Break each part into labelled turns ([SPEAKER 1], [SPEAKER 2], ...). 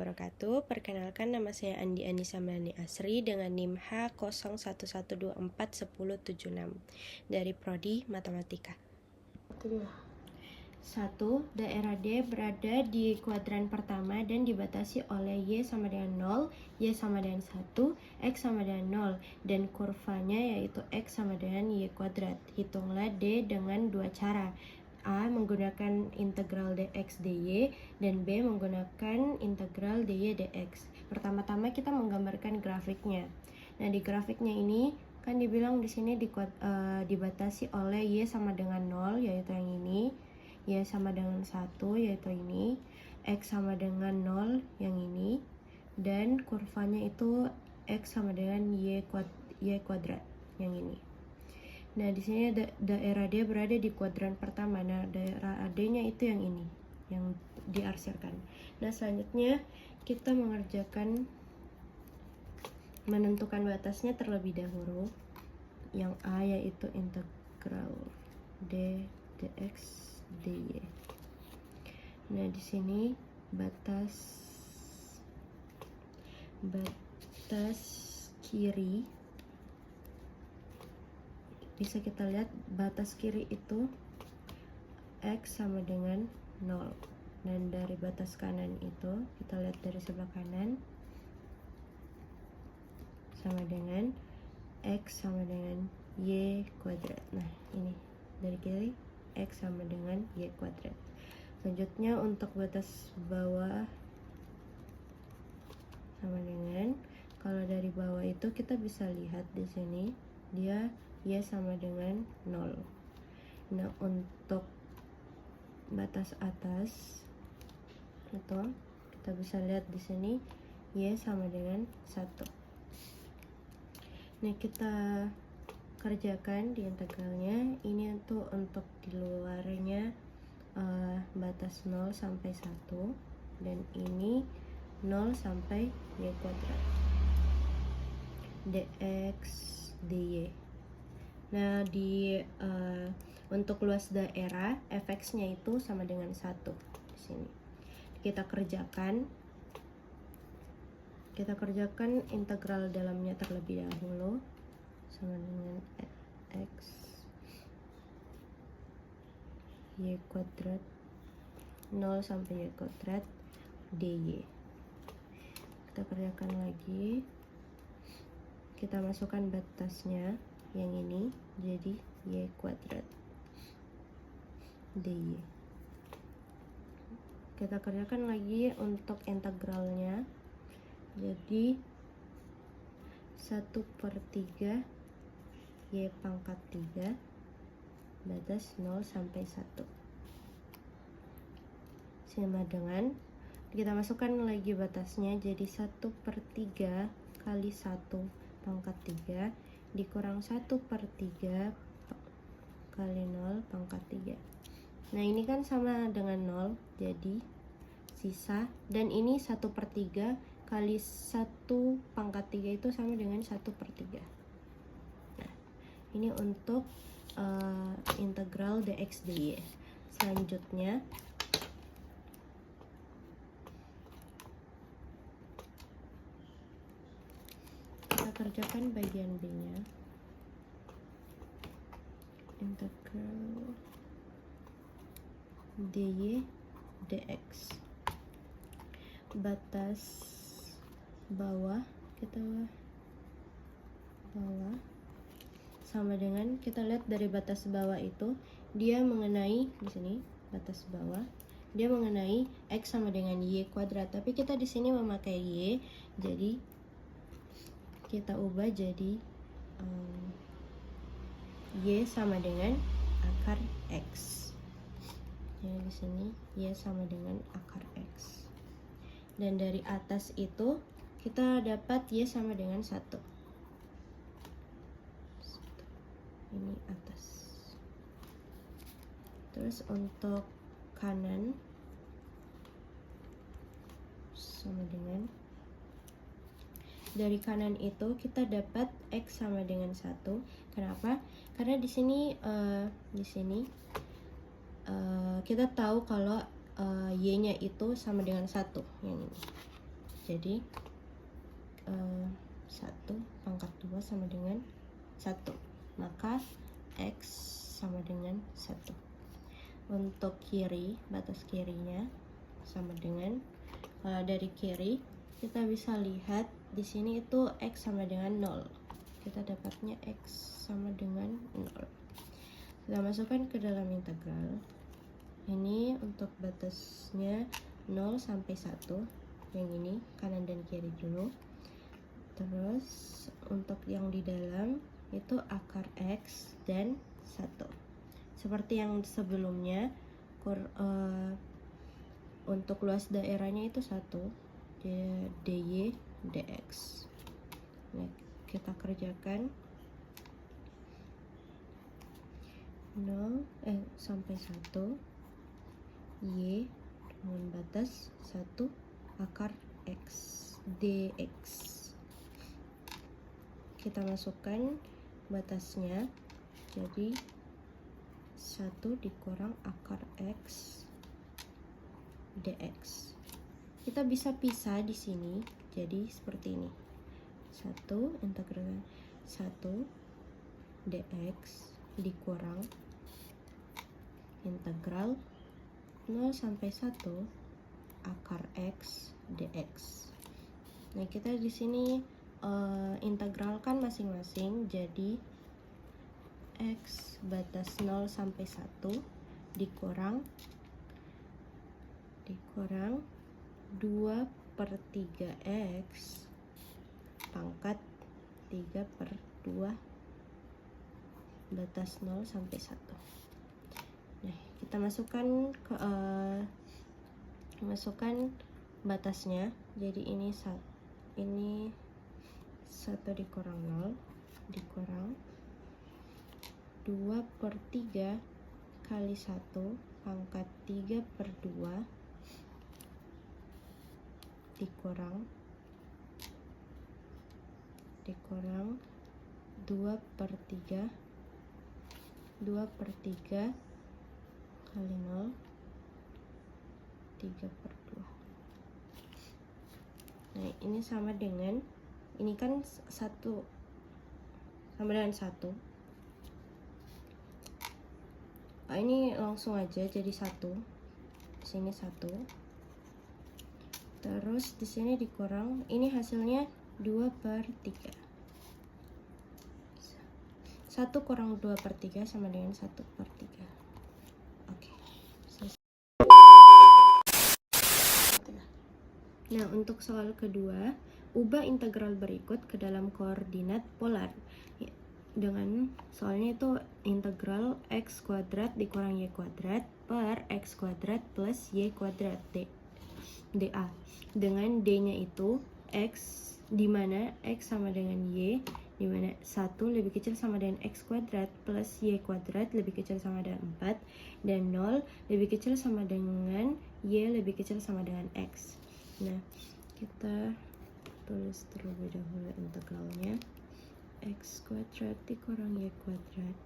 [SPEAKER 1] wabarakatuh. Perkenalkan, nama saya Andi Anissa Melani Asri dengan NIM H0112411076 dari Prodi Matematika. 1. Daerah D berada di kuadran pertama dan dibatasi oleh Y sama dengan 0, Y sama dengan 1, X sama dengan 0, dan kurvanya yaitu X sama dengan Y kuadrat. Hitunglah D dengan dua cara. A menggunakan integral dx dy dan B menggunakan integral dy dx. Pertama-tama kita menggambarkan grafiknya. Nah, di grafiknya ini kan dibilang di sini dibatasi oleh y sama dengan 0 yaitu yang ini, y sama dengan 1 yaitu ini, x sama dengan 0 yang ini, dan kurvanya itu x sama dengan y kuadrat yang ini. Nah, di sini daerah D berada di kuadran pertama. Nah, daerah AD-nya itu yang ini, yang diarsirkan. Nah, selanjutnya kita menentukan batasnya terlebih dahulu. Yang A yaitu integral D dx dy. Nah, di sini batas kiri, bisa kita lihat batas kiri itu X sama dengan 0, dan dari batas kanan itu kita lihat dari sebelah kanan sama dengan X sama dengan Y kuadrat. Nah, ini dari kiri X sama dengan Y kuadrat. Selanjutnya untuk batas bawah sama dengan, kalau dari bawah itu kita bisa lihat di sini dia Y sama dengan 0. Nah, untuk batas atas itu kita bisa lihat di sini Y sama dengan 1. Nah, kita kerjakan di integralnya. Ini untuk di luarnya batas 0 sampai 1, dan ini 0 sampai Y kuadrat dx dy. Nah, untuk luas daerah fx-nya itu sama dengan 1 di sini. Kita kerjakan integral dalamnya terlebih dahulu, sama dengan x y kuadrat 0 sampai y kuadrat dy. Kita kerjakan lagi, kita masukkan batasnya yang ini jadi y kuadrat dy. Kita kerjakan lagi untuk integralnya, jadi 1/3 y pangkat 3 batas 0 sampai 1 sama dengan, kita masukkan lagi batasnya jadi 1/3 kali 1 pangkat 3 dikurang 1/3 kali 0 pangkat 3. Nah, ini kan sama dengan 0, jadi sisa, dan ini 1/3 kali 1 pangkat 3 itu sama dengan 1/3. Nah, ini untuk integral dx dy. Selanjutnya kita kerjakan bagian B-nya. Integral dy dx. Batas bawah sama dengan, kita lihat dari batas bawah itu dia mengenai di sini, batas bawah dia mengenai x sama dengan y kuadrat, tapi kita di sini memakai y, jadi kita ubah jadi y sama dengan akar x. Jadi di sini y sama dengan akar x. Dan dari atas itu kita dapat y sama dengan 1. Ini atas. Terus untuk kanan sama dengan, dari kanan itu kita dapat x sama dengan 1. Kenapa? Karena di sini kita tahu kalau y-nya itu sama dengan 1 yang ini. Jadi 1 pangkat 2 sama dengan 1, maka X sama dengan 1. Untuk kiri, batas kirinya sama dengan, kalau dari kiri kita bisa lihat di sini itu X sama dengan 0. Kita dapatnya X sama dengan 0. Kita masukkan ke dalam integral. Ini untuk batasnya 0 sampai 1. Yang ini kanan dan kiri dulu. Terus untuk yang di dalam itu akar X dan 1. Seperti yang sebelumnya, untuk luas daerahnya itu 1, dy dx. Nah, kita kerjakan 0 sampai 1 y dengan batas 1 akar X dx. Kita masukkan batasnya, jadi 1 dikurang akar X dx. Kita bisa pisah di sini, jadi seperti ini. 1 integral 1 dx dikurang integral 0 sampai 1 akar X dx. Nah, kita di sini integralkan masing-masing, jadi X batas 0 sampai 1 dikurang 2/3 X pangkat 3/2 batas 0 sampai 1. Nah, kita masukkan batasnya, jadi ini 1 dikurang 0 dikurang 2/3 kali 1 pangkat 3/2 dikurang 2/3 kali 0 3/2. Nah, ini sama dengan, ini kan 1 sama dengan 1. Ini langsung aja jadi 1. Sini 1. Terus di sini dikurang, ini hasilnya 2/3. 1 kurang 2/3 sama dengan 1/3. Oke. Nah, untuk soal kedua, ubah integral berikut ke dalam koordinat polar. Dengan soalnya itu integral x kuadrat dikurang y kuadrat per x kuadrat plus y kuadrat dA. Dengan d-nya itu x, di mana x sama dengan y, di mana 1 lebih kecil sama dengan x kuadrat plus y kuadrat lebih kecil sama dengan 4, dan 0 lebih kecil sama dengan y lebih kecil sama dengan x. Nah, kita tulis terlebih dahulu integralnya. X kuadrat dikurang y kuadrat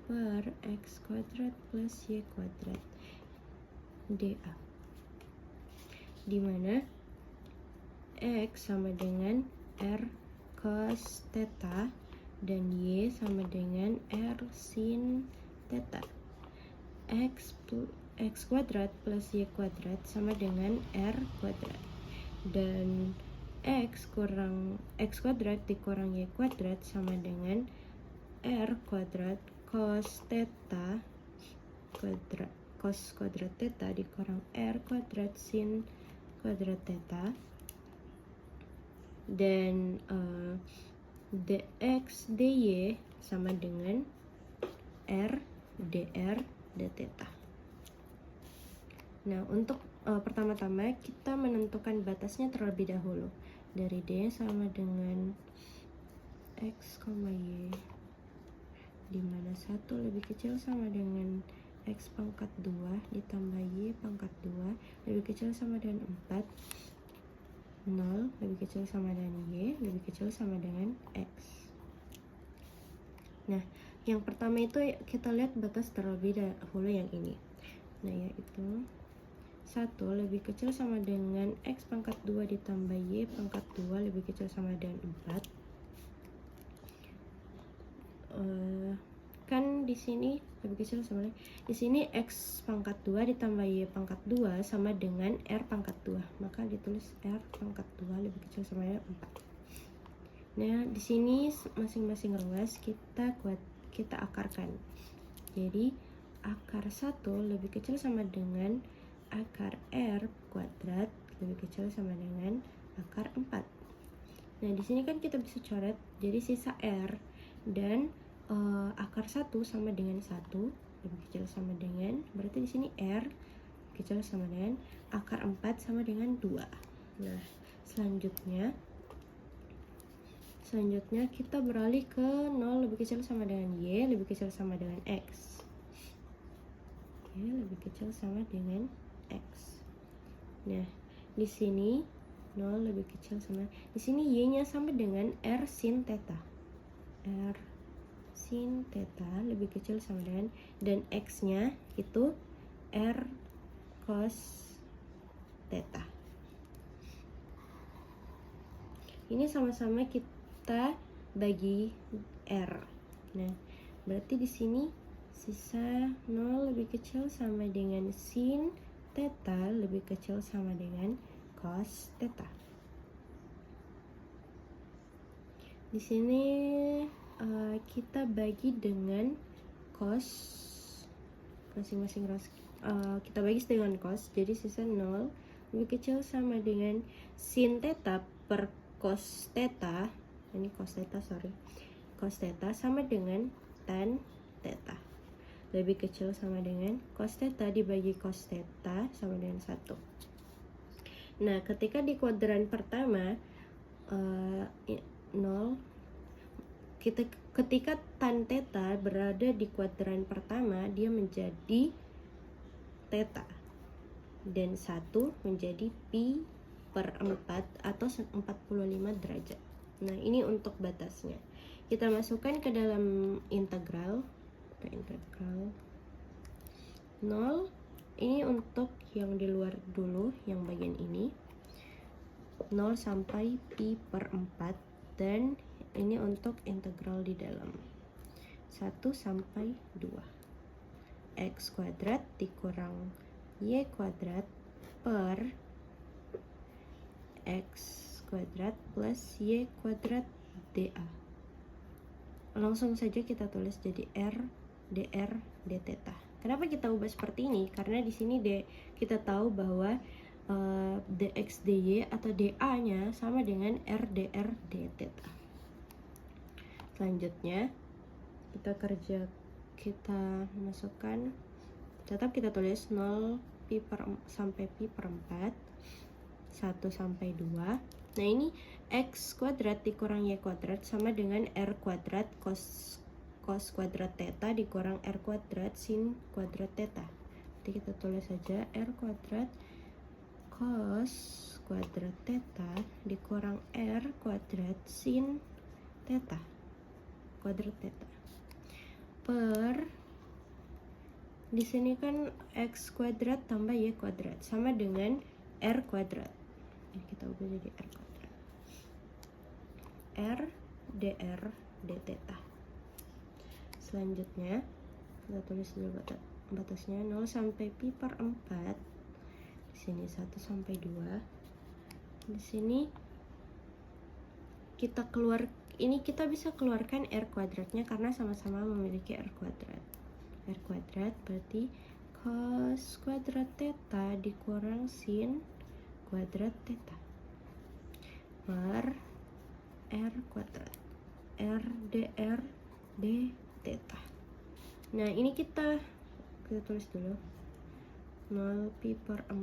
[SPEAKER 1] per x kuadrat plus y kuadrat dA, di mana x sama dengan r cos theta dan y sama dengan r sin theta. X kuadrat plus y kuadrat sama dengan r kuadrat, dan x kuadrat dikurang y kuadrat sama dengan r kuadrat cos theta kuadrat cos kuadrat theta dikurang r kuadrat sin kuadrat theta, dan dx dy sama dengan r dr dθ. Nah, untuk pertama-tama kita menentukan batasnya terlebih dahulu. Dari D sama dengan X, Y, di mana 1 lebih kecil sama dengan X pangkat 2 ditambah Y pangkat 2 lebih kecil sama dengan 4, 0 lebih kecil sama dengan Y lebih kecil sama dengan X. Nah, yang pertama itu kita lihat batas terlebih dahulu yang ini. Nah, yaitu 1 lebih kecil sama dengan X pangkat 2 ditambah Y pangkat 2 lebih kecil sama dengan 4. Kan di sini lebih kecil sama, di sini X pangkat 2 ditambah Y pangkat 2 sama dengan R pangkat 2, maka ditulis R pangkat 2 lebih kecil sama dengan 4. Nah, di sini masing-masing ruas kita akarkan. Jadi akar 1 lebih kecil sama dengan akar R kuadrat lebih kecil sama dengan akar 4. Nah, di sini kan kita bisa coret, jadi sisa R dan akar 1 sama dengan 1 lebih kecil sama dengan, berarti di sini R kecil sama dengan akar 4 sama dengan 2. Nah, selanjutnya kita beralih ke 0 lebih kecil sama dengan Y lebih kecil sama dengan X. Y lebih kecil sama dengan X. Nah, di sini 0 lebih kecil sama, di sini Y-nya sama dengan R sin theta. R sin theta lebih kecil sama dengan, dan X-nya itu R cos theta. Ini sama-sama kita bagi R. Nah, berarti di sini sisa 0 lebih kecil sama dengan sin theta lebih kecil sama dengan cos theta. Di sini kita bagi dengan cos, masing-masing ras kita bagi dengan cos, jadi sisa 0 lebih kecil sama dengan sin theta per cos theta, ini cos theta sama dengan tan theta lebih kecil sama dengan cos theta dibagi cos theta sama dengan 1. Nah, ketika di kuadran pertama 0, ketika tan theta berada di kuadran pertama, dia menjadi theta dan 1 menjadi pi per 4 atau 45 derajat. Nah, ini untuk batasnya. Kita masukkan ke dalam integral. Integral 0, ini untuk yang di luar dulu, yang bagian ini 0 sampai pi per 4, dan ini untuk integral di dalam 1 sampai 2 X kuadrat dikurang Y kuadrat per X kuadrat plus Y kuadrat dA. Langsung saja kita tulis jadi R dr d theta. Kenapa kita ubah seperti ini? Karena di sini kita tahu bahwa dx dy atau dA-nya sama dengan R dr d theta. Selanjutnya kita masukkan, tetap kita tulis 0 sampai pi per 4, 1 sampai 2. Nah, ini X kuadrat dikurang Y kuadrat sama dengan R kuadrat cos kuadrat theta dikurang R kuadrat sin kuadrat theta. Jadi kita tulis saja R kuadrat cos kuadrat theta dikurang R kuadrat sin theta kuadrat theta per, di sini kan X kuadrat tambah Y kuadrat sama dengan R kuadrat. Jadi kita ubah jadi R kuadrat. R dr d theta. Selanjutnya kita tulis dulu batasnya 0 sampai pi per 4. Di sini 1 sampai 2. Di sini kita bisa keluarkan R kuadratnya karena sama-sama memiliki R kuadrat. R kuadrat berarti cos kuadrat theta dikurang sin kuadrat theta per R kuadrat R dr d theta. Nah, ini kita tulis dulu 0 pi per 4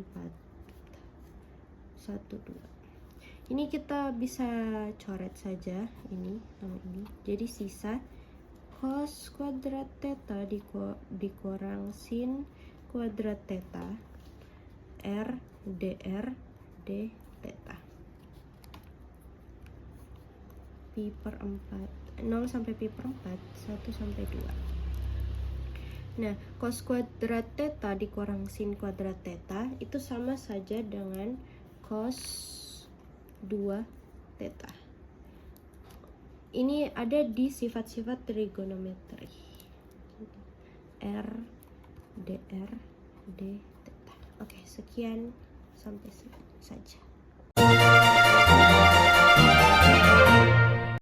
[SPEAKER 1] 1 2. Ini kita bisa coret saja ini sama ini. Jadi sisa cos kuadrat theta dikurang sin kuadrat theta R dr d theta pi per 4, 0 sampai pi per 4, 1 sampai 2. Nah, cos kuadrat theta dikurang sin kuadrat theta itu sama saja dengan cos 2 theta. Ini ada di sifat-sifat trigonometri. R, dr, d, theta. Oke, sekian sampai saja.